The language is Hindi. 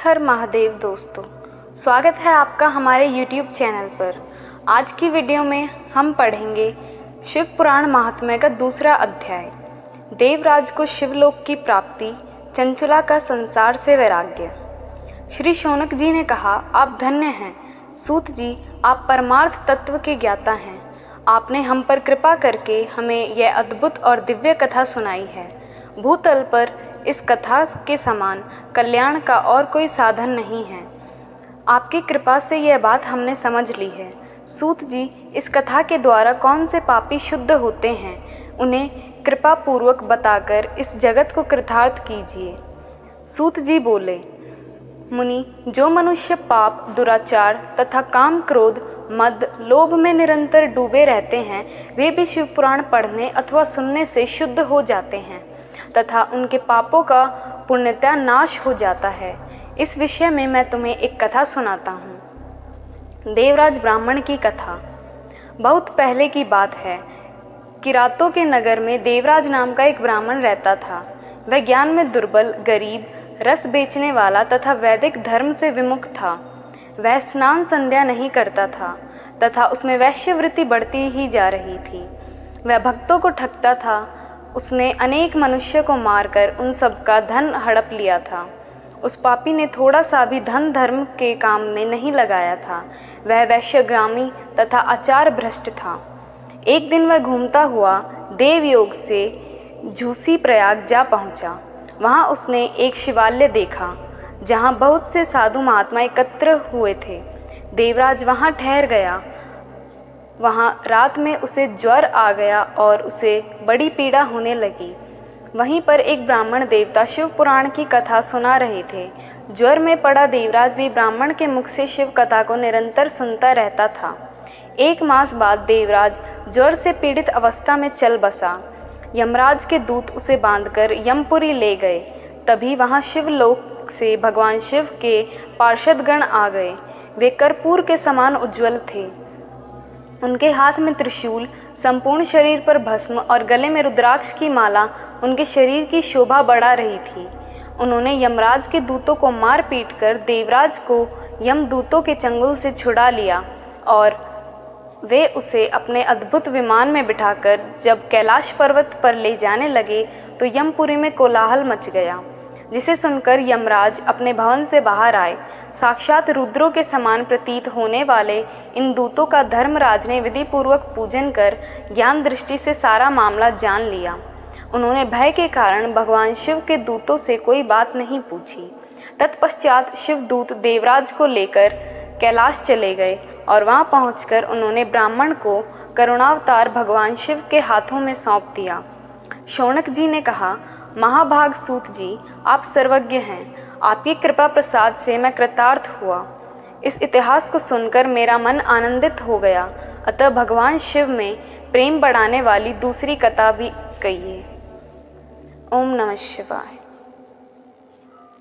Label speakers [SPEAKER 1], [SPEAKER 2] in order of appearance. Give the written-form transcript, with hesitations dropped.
[SPEAKER 1] हर महादेव दोस्तों, स्वागत है आपका हमारे YouTube चैनल पर। आज की वीडियो में हम पढ़ेंगे शिव पुराण महात्म्य का दूसरा अध्याय, देवराज को शिवलोक की प्राप्ति, चंचुला का संसार से वैराग्य। श्री शौनक जी ने कहा, आप धन्य हैं सूत जी, आप परमार्थ तत्व के ज्ञाता हैं। आपने हम पर कृपा करके हमें यह अद्भुत और दिव्य कथा सुनाई है। भूतल पर इस कथा के समान कल्याण का और कोई साधन नहीं है। आपकी कृपा से यह बात हमने समझ ली है। सूत जी, इस कथा के द्वारा कौन से पापी शुद्ध होते हैं, उन्हें कृपा पूर्वक बताकर इस जगत को कृतार्थ कीजिए। सूत जी बोले, मुनि, जो मनुष्य पाप, दुराचार तथा काम, क्रोध, मद, लोभ में निरंतर डूबे रहते हैं, वे भी शिव पुराण पढ़ने अथवा सुनने से शुद्ध हो जाते हैं तथा उनके पापों का पुण्यतः नाश हो जाता है। इस विषय में मैं तुम्हें एक कथा सुनाता हूँ। देवराज ब्राह्मण की कथा। बहुत पहले की बात है। किरातों के नगर में देवराज नाम का एक ब्राह्मण रहता था। वह ज्ञान में दुर्बल, गरीब, रस बेचने वाला तथा वैदिक धर्म से विमुख था। वह स्नान संध्या नहीं करता था तथा उसमें वैश्यवृत्ति बढ़ती ही जा रही थी। वह भक्तों को ठगता था। उसने अनेक मनुष्य को मारकर उन सब का धन हड़प लिया था। उस पापी ने थोड़ा सा भी धन धर्म के काम में नहीं लगाया था। वह वैश्यगामी तथा आचार भ्रष्ट था। एक दिन वह घूमता हुआ देवयोग से झूसी प्रयाग जा पहुंचा। वहां उसने एक शिवालय देखा जहां बहुत से साधु महात्मा एकत्र हुए थे। देवराज वहां ठहर गया। वहां रात में उसे ज्वर आ गया और उसे बड़ी पीड़ा होने लगी। वहीं पर एक ब्राह्मण देवता शिव पुराण की कथा सुना रहे थे। ज्वर में पड़ा देवराज भी ब्राह्मण के मुख से शिव कथा को निरंतर सुनता रहता था। 1 मास बाद देवराज ज्वर से पीड़ित अवस्था में चल बसा। यमराज के दूत उसे बांधकर यमपुरी ले गए। तभी वहां शिवलोक से भगवान शिव के पार्षदगण आ गए। वे कर्पूर के समान उज्ज्वल थे। उनके हाथ में त्रिशूल, संपूर्ण शरीर पर भस्म और गले में रुद्राक्ष की माला उनके शरीर की शोभा बढ़ा रही थी। उन्होंने यमराज के दूतों को मार पीट कर देवराज को यमदूतों के चंगुल से छुड़ा लिया और वे उसे अपने अद्भुत विमान में बिठाकर जब कैलाश पर्वत पर ले जाने लगे तो यमपुरी में कोलाहल मच गया, जिसे सुनकर यमराज अपने भवन से बाहर आए। साक्षात रुद्रों के समान प्रतीत होने वाले इन दूतों का धर्मराज ने विधि पूर्वक पूजन कर ज्ञान दृष्टि से सारा मामला जान लिया। उन्होंने भय के कारण भगवान शिव के दूतों से कोई बात नहीं पूछी। तत्पश्चात शिवदूत देवराज को लेकर कैलाश चले गए और वहां पहुंचकर उन्होंने ब्राह्मण को करुणावतार भगवान शिव के हाथों में सौंप दिया। शौनक जी ने कहा, महाभाग सूत जी, आप सर्वज्ञ हैं। आपकी कृपा प्रसाद से मैं कृतार्थ हुआ। इस इतिहास को सुनकर मेरा मन आनंदित हो गया। अतः भगवान शिव में प्रेम बढ़ाने वाली दूसरी कथा भी कहिए। ओम नमः शिवाय।